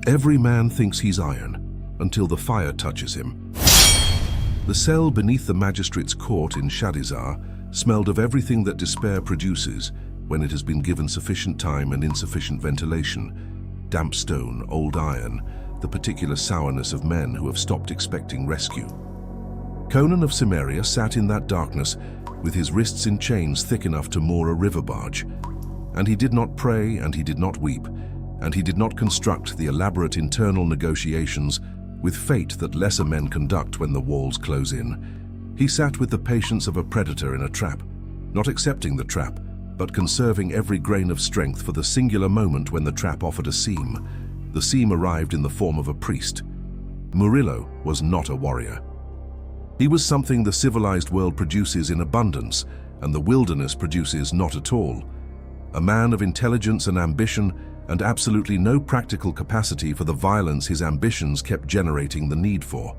Every man thinks he's iron, until the fire touches him. The cell beneath the magistrate's court in Shadizar smelled of everything that despair produces when it has been given sufficient time and insufficient ventilation: damp stone, old iron, the particular sourness of men who have stopped expecting rescue. Conan of Cimmeria sat in that darkness with his wrists in chains thick enough to moor a river barge. And he did not pray, and he did not weep, and he did not construct the elaborate internal negotiations with fate that lesser men conduct when the walls close in. He sat with the patience of a predator in a trap, not accepting the trap, but conserving every grain of strength for the singular moment when the trap offered a seam. The seam arrived in the form of a priest. Murillo was not a warrior. He was something the civilized world produces in abundance, and the wilderness produces not at all. A man of intelligence and ambition, and absolutely no practical capacity for the violence his ambitions kept generating the need for.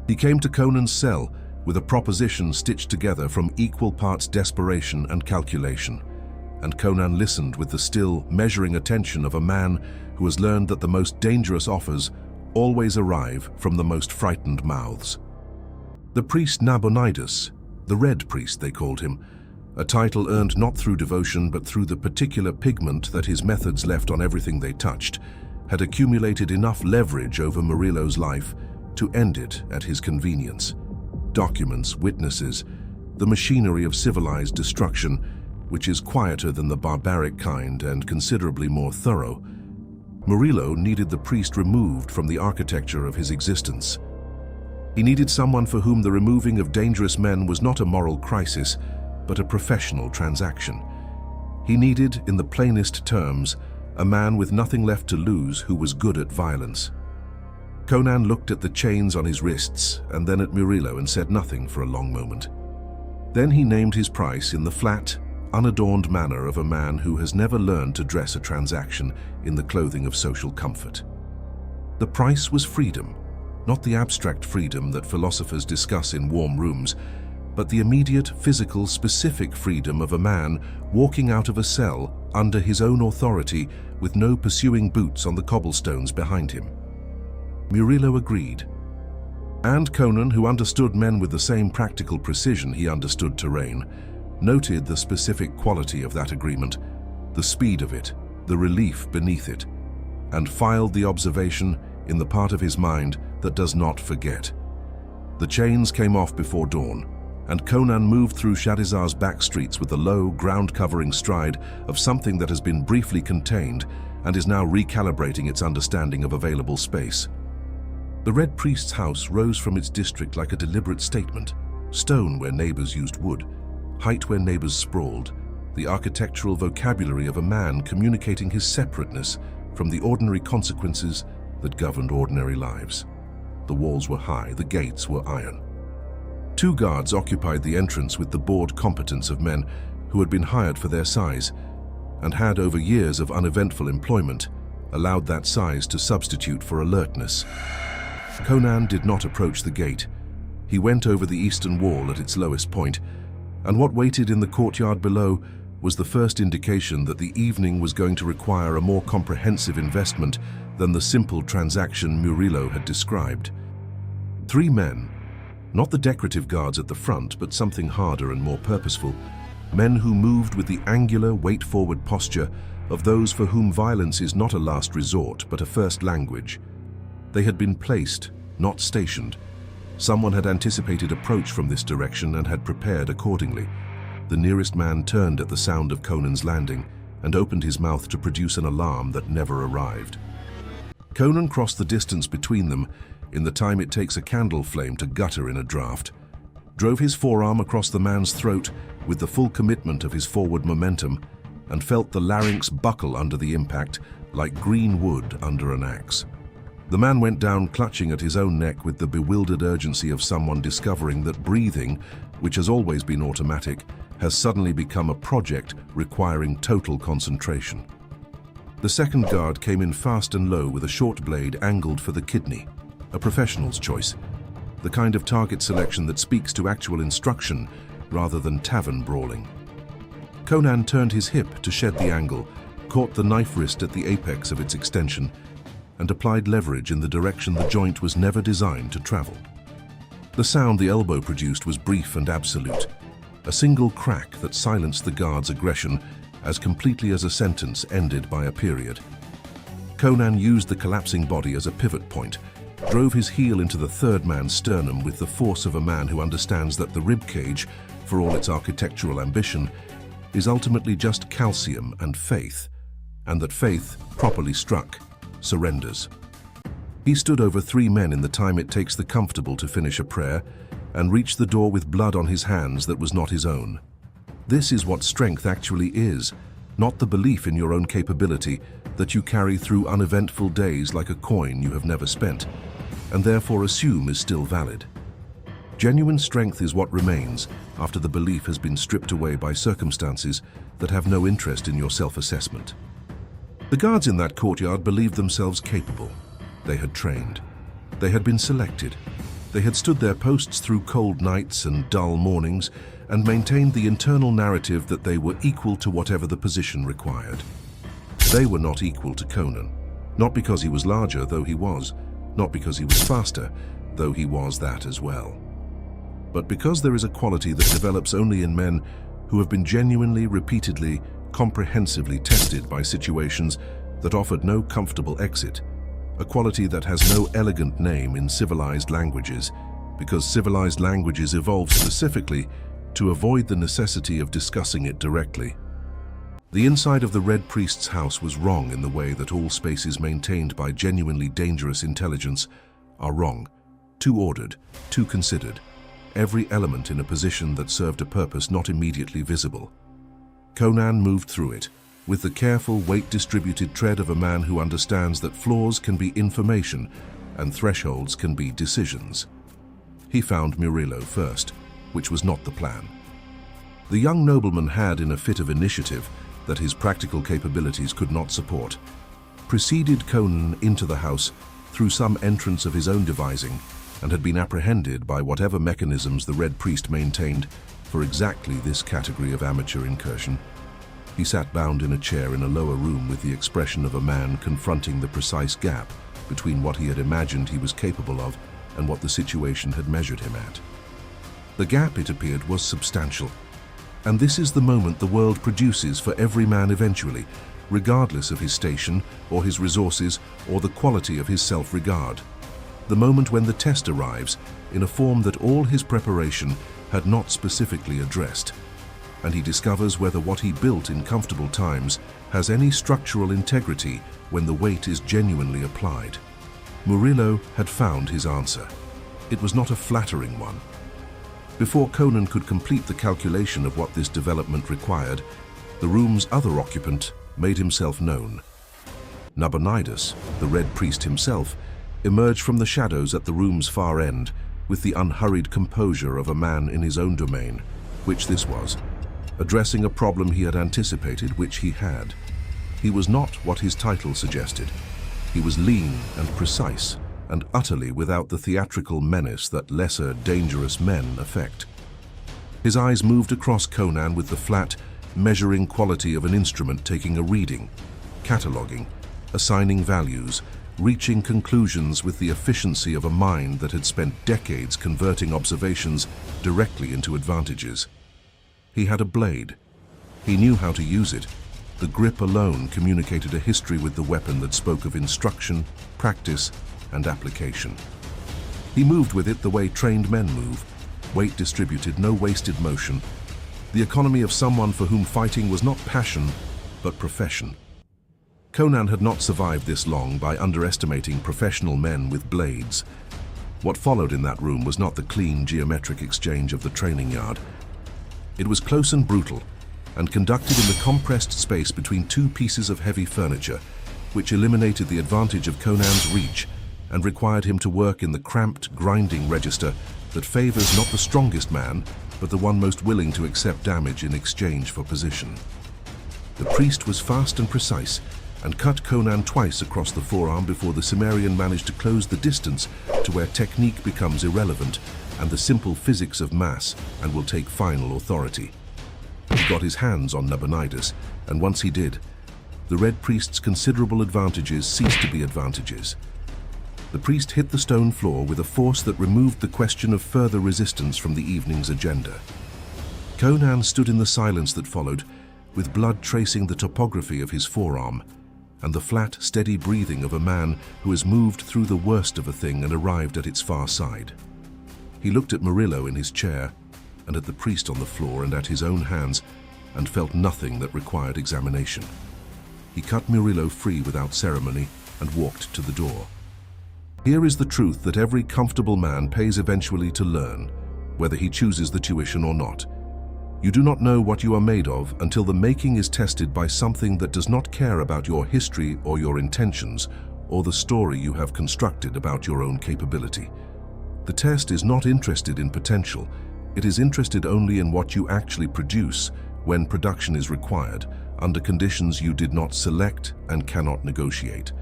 He came to Conan's cell with a proposition stitched together from equal parts desperation and calculation, and Conan listened with the still, measuring attention of a man who has learned that the most dangerous offers always arrive from the most frightened mouths. The priest Nabonidus, the Red Priest they called him, a title earned not through devotion but through the particular pigment that his methods left on everything they touched, had accumulated enough leverage over Murillo's life to end it at his convenience. Documents, witnesses, the machinery of civilized destruction, which is quieter than the barbaric kind and considerably more thorough. Murillo needed the priest removed from the architecture of his existence. He needed someone for whom the removing of dangerous men was not a moral crisis, but a professional transaction. He needed, in the plainest terms, a man with nothing left to lose who was good at violence. Conan looked at the chains on his wrists and then at Murillo and said nothing for a long moment. Then he named his price in the flat, unadorned manner of a man who has never learned to dress a transaction in the clothing of social comfort. The price was freedom, not the abstract freedom that philosophers discuss in warm rooms, but the immediate, physical, specific freedom of a man walking out of a cell under his own authority with no pursuing boots on the cobblestones behind him. Murillo agreed. And Conan, who understood men with the same practical precision he understood terrain, noted the specific quality of that agreement, the speed of it, the relief beneath it, and filed the observation in the part of his mind that does not forget. The chains came off before dawn, and Conan moved through Shadizar's back streets with the low, ground-covering stride of something that has been briefly contained and is now recalibrating its understanding of available space. The Red Priest's house rose from its district like a deliberate statement: stone where neighbors used wood, height where neighbors sprawled, the architectural vocabulary of a man communicating his separateness from the ordinary consequences that governed ordinary lives. The walls were high, the gates were iron. 2 guards occupied the entrance with the bored competence of men who had been hired for their size, and had, over years of uneventful employment, allowed that size to substitute for alertness. Conan did not approach the gate. He went over the eastern wall at its lowest point, and what waited in the courtyard below was the first indication that the evening was going to require a more comprehensive investment than the simple transaction Murillo had described. 3 men, not the decorative guards at the front, but something harder and more purposeful, men who moved with the angular, weight-forward posture of those for whom violence is not a last resort, but a first language. They had been placed, not stationed. Someone had anticipated approach from this direction and had prepared accordingly. The nearest man turned at the sound of Conan's landing and opened his mouth to produce an alarm that never arrived. Conan crossed the distance between them in the time it takes a candle flame to gutter in a draught, drove his forearm across the man's throat with the full commitment of his forward momentum, and felt the larynx buckle under the impact like green wood under an axe. The man went down clutching at his own neck with the bewildered urgency of someone discovering that breathing, which has always been automatic, has suddenly become a project requiring total concentration. The second guard came in fast and low with a short blade angled for the kidney, a professional's choice, the kind of target selection that speaks to actual instruction rather than tavern brawling. Conan turned his hip to shed the angle, caught the knife wrist at the apex of its extension, and applied leverage in the direction the joint was never designed to travel. The sound the elbow produced was brief and absolute, a single crack that silenced the guard's aggression as completely as a sentence ended by a period. Conan used the collapsing body as a pivot point, drove his heel into the third man's sternum with the force of a man who understands that the rib cage, for all its architectural ambition, is ultimately just calcium and faith, and that faith, properly struck, surrenders. He stood over 3 men in the time it takes the comfortable to finish a prayer, and reached the door with blood on his hands that was not his own. This is what strength actually is, not the belief in your own capability that you carry through uneventful days like a coin you have never spent, and therefore assume is still valid. Genuine strength is what remains after the belief has been stripped away by circumstances that have no interest in your self-assessment. The guards in that courtyard believed themselves capable. They had trained. They had been selected. They had stood their posts through cold nights and dull mornings and maintained the internal narrative that they were equal to whatever the position required. They were not equal to Conan, not because he was larger, though he was, not because he was faster, though he was that as well, but because there is a quality that develops only in men who have been genuinely, repeatedly, comprehensively tested by situations that offered no comfortable exit, a quality that has no elegant name in civilized languages, because civilized languages evolved specifically to avoid the necessity of discussing it directly. The inside of the Red Priest's house was wrong in the way that all spaces maintained by genuinely dangerous intelligence are wrong, too ordered, too considered, every element in a position that served a purpose not immediately visible. Conan moved through it, with the careful, weight-distributed tread of a man who understands that floors can be information and thresholds can be decisions. He found Murillo first, which was not the plan. The young nobleman had, in a fit of initiative that his practical capabilities could not support, preceded Conan into the house through some entrance of his own devising and had been apprehended by whatever mechanisms the Red Priest maintained for exactly this category of amateur incursion. He sat bound in a chair in a lower room with the expression of a man confronting the precise gap between what he had imagined he was capable of and what the situation had measured him at. The gap, it appeared, was substantial. And this is the moment the world produces for every man eventually, regardless of his station or his resources or the quality of his self-regard. The moment when the test arrives in a form that all his preparation had not specifically addressed, and he discovers whether what he built in comfortable times has any structural integrity when the weight is genuinely applied. Murillo had found his answer. It was not a flattering one. Before Conan could complete the calculation of what this development required, the room's other occupant made himself known. Nabonidus, the Red Priest himself, emerged from the shadows at the room's far end with the unhurried composure of a man in his own domain, which this was, addressing a problem he had anticipated, which he had. He was not what his title suggested. He was lean and precise, and utterly without the theatrical menace that lesser, dangerous men affect. His eyes moved across Conan with the flat, measuring quality of an instrument taking a reading, cataloging, assigning values, reaching conclusions with the efficiency of a mind that had spent decades converting observations directly into advantages. He had a blade. He knew how to use it. The grip alone communicated a history with the weapon that spoke of instruction, practice, and application. He moved with it the way trained men move, weight distributed, no wasted motion, the economy of someone for whom fighting was not passion, but profession. Conan had not survived this long by underestimating professional men with blades. What followed in that room was not the clean, geometric exchange of the training yard. It was close and brutal, and conducted in the compressed space between two pieces of heavy furniture, which eliminated the advantage of Conan's reach and required him to work in the cramped, grinding register that favors not the strongest man, but the one most willing to accept damage in exchange for position. The priest was fast and precise, and cut Conan twice across the forearm before the Cimmerian managed to close the distance to where technique becomes irrelevant and the simple physics of mass and will take final authority. He got his hands on Nabonidus, and once he did, the Red Priest's considerable advantages ceased to be advantages. The priest hit the stone floor with a force that removed the question of further resistance from the evening's agenda. Conan stood in the silence that followed, with blood tracing the topography of his forearm, and the flat, steady breathing of a man who has moved through the worst of a thing and arrived at its far side. He looked at Murillo in his chair, and at the priest on the floor, and at his own hands, and felt nothing that required examination. He cut Murillo free without ceremony and walked to the door. Here is the truth that every comfortable man pays eventually to learn, whether he chooses the tuition or not. You do not know what you are made of until the making is tested by something that does not care about your history or your intentions or the story you have constructed about your own capability. The test is not interested in potential. It is interested only in what you actually produce when production is required, under conditions you did not select and cannot negotiate.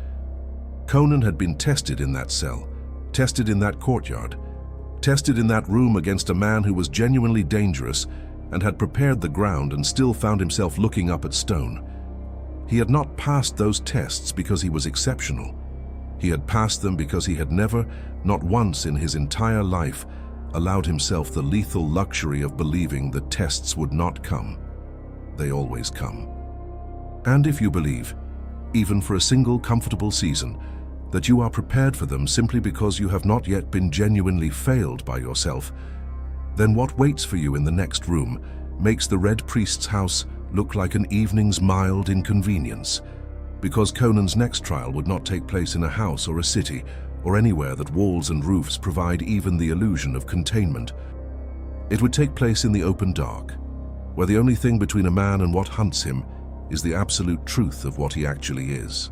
Conan had been tested in that cell, tested in that courtyard, tested in that room against a man who was genuinely dangerous and had prepared the ground and still found himself looking up at stone. He had not passed those tests because he was exceptional. He had passed them because he had never, not once in his entire life, allowed himself the lethal luxury of believing that tests would not come. They always come. And if you believe, even for a single comfortable season, that you are prepared for them simply because you have not yet been genuinely failed by yourself, then what waits for you in the next room makes the Red Priest's house look like an evening's mild inconvenience, because Conan's next trial would not take place in a house or a city, or anywhere that walls and roofs provide even the illusion of containment. It would take place in the open dark, where the only thing between a man and what hunts him is the absolute truth of what he actually is.